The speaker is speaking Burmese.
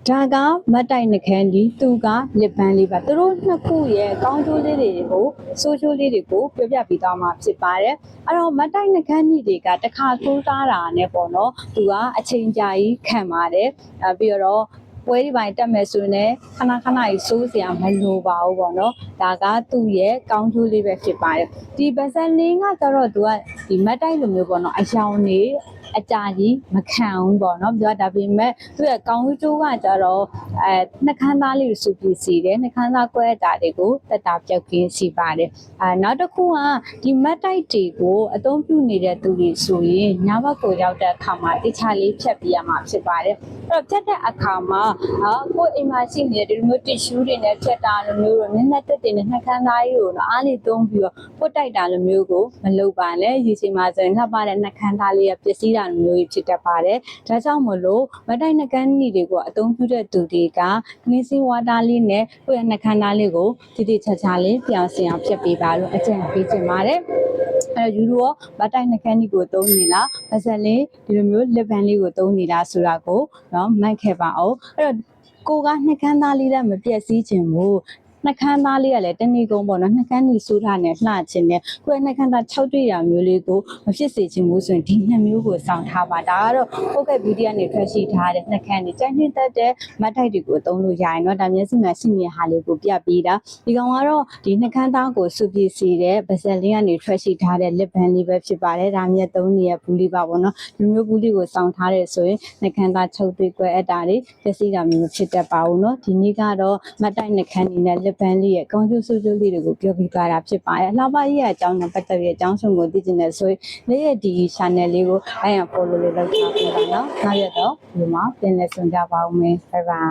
ဒါကမတ်တိုက်နှခမ်းကြီးသူကလစ်ပန်းလေးပါသူတို့နှစ်ခုရဲ့ကောင်းကျိုးလေးတွေကိုဆိုးကျိုးလေးတွေကိုပြောပြပေးသွားမှာဖြစ်ပါတယ်အဲ့တော့မတ်တိုက်နှခမ်းကြီးတွေကတစ်ခါထိုးသားတာနဲ့ပေါ့နော်သူကအချိန်ကြာကြီးခံပါတယ်ပြီးတော့ပွဲဒီပိုင်းတက်မယ်ဆိုရင်ခဏခဏကြီးစိုးစရာမလိုပါဘူးပေါ့နော်ဒါကသူ့ရဲ့ကောင်းကျိုးလေးပဲဖြစ်ပါတယ်ဒီဗဇက်လေးကကျတော့သူကဒီမတ်တိုက်လိုမျိုးပေါ့နော်အယောင်နေအကြာကြီးမခံဘူးပေါ့နော်ပြောဒါပေမဲ့သူ့ရဲ့ကောင်းကျိုးကကျတော့နှခမ်းသားလေးကိုစုပြည့်စီတယ်နှခမ်းသားကွဲတာတွေကိုတက်တာပြောက်ကင်းစီပါတယ်နောက်တစ်ခုကဒီမတ်တိုက်တွေကိုအသုံးပြုနေတဲ့သူတွေဆိုရင်ညဘက်ကိုရောက်တဲ့အခါမှာတခြားလေးဖြတ်ပြရမှာဖြစ်ပါတယ်အဲ့တော့ဖြတ်တဲ့အခါမှာကိုယ်အိမ်မှာရှိနေတဲ့ဒီလိုမျိုးတစ်ရှူးတွေနဲ့ဖြတ်တာလိုမျိုးတော့နည်းနည်းတက်တဲ့နှခမ်းသားကြီးကိုတော့အားလေးသုံးပြီးတော့ပုတ်တိုက်တာလိုမျိုးကိုမလုပ်ပါနဲ့ရေချိန်မှာဆိုရင်လှပတဲ့နှခမ်းသားလေးကပျက်စီးတာမျိုးကြီးဖြစ်တတ်ပါတယ်ဒါကြောင့်မလို့မတ်တိုက်နှကမ်းကြီးတွေကိုအသုံးပြုတဲ့သူတွေက cleansing water လေးနဲ့ကိုယ့်ရဲ့နှခမ်းသားလေးကိုတိတိကျကျလေးပြောင်းစင်အောင်ဖြတ်ပေးပါလို့အကြံပေးချင်ပါတယ်အဲ့တော့ယူရောမတ်တိုက်နှကမ်းကြီးကိုသုံးနေလားဗဇက်လေးဒီလိုမျိုးလစ်ပန်းလေးကိုသုံးနေလားဆိုတာကိုတော့မှတ်ခဲ့ပါအောင်အဲ့တော့ကိုကနှကမ်းသားလေးလည်းမပြည့်စည်ခြင်းဘူးနှခမ်းသားလေးကလည်းတနည်းကုန်းပေါ့နော်နှခမ်းကြီးဆိုးထားနဲ့လှခြင်းနဲ့ကိုယ့်နှခမ်းသား6တွေ့ရမျိုးလေးကိုမဖြစ်စေချင်ဘူးဆိုရင်ဒီနှစ်မျိုးကိုစောင့်ထားပါဒါကတော့ပုတ်ကက်ဗီဒီယိုကနေထွက်ရှိထားတဲ့နှခမ်းကြီးကြိုက်နှစ်သက်တဲ့မတ်တိုက်တွေကိုသုံးလို့ရရင်တော့ဒါမျက်စိမှာရှိနေတဲ့ဟာလေးကိုပြပေးတာဒီကောင်ကတော့ဒီနှခမ်းသားကိုစုပြည့်စေတဲ့ဗဇက်လေးကနေထွက်ရှိထားတဲ့လစ်ပန်းလေးပဲဖြစ်ပါတယ်ဒါမျက်သုံးနေတဲ့ဘူးလေးပါပေါ့နော်ဒီမျိုးဘူးလေးကိုစောင့်ထားတဲ့ဆိုရင်နှခမ်းသား6တွေ့ကွဲအပ်တာတွေပျက်စီးတာမျိုးဖြစ်တတ်ပါဘူးနော်ဒီနေ့ကတော့မတ်တိုက်နှခမ်းကြီးနဲ့ပန်းလေးရဲ့ကောင်းကျိုးဆိုးကျိုးလေးတွေကိုပြောပြသွားတာဖြစ်ပါတယ်။လှပကြီးရဲ့အကြောင်းနဲ့ပတ်သက်ပြီးအကြောင်းစုံကိုသိချင်တဲ့ဆိုရင်လေးရဲ့ဒီ channel လေးကို follow လေးလုပ်ထားပေးပါနော်။နောက်ရတော့ဒီမှာပြန်လည်ဆုံကြပါဦးမယ်။ Bye bye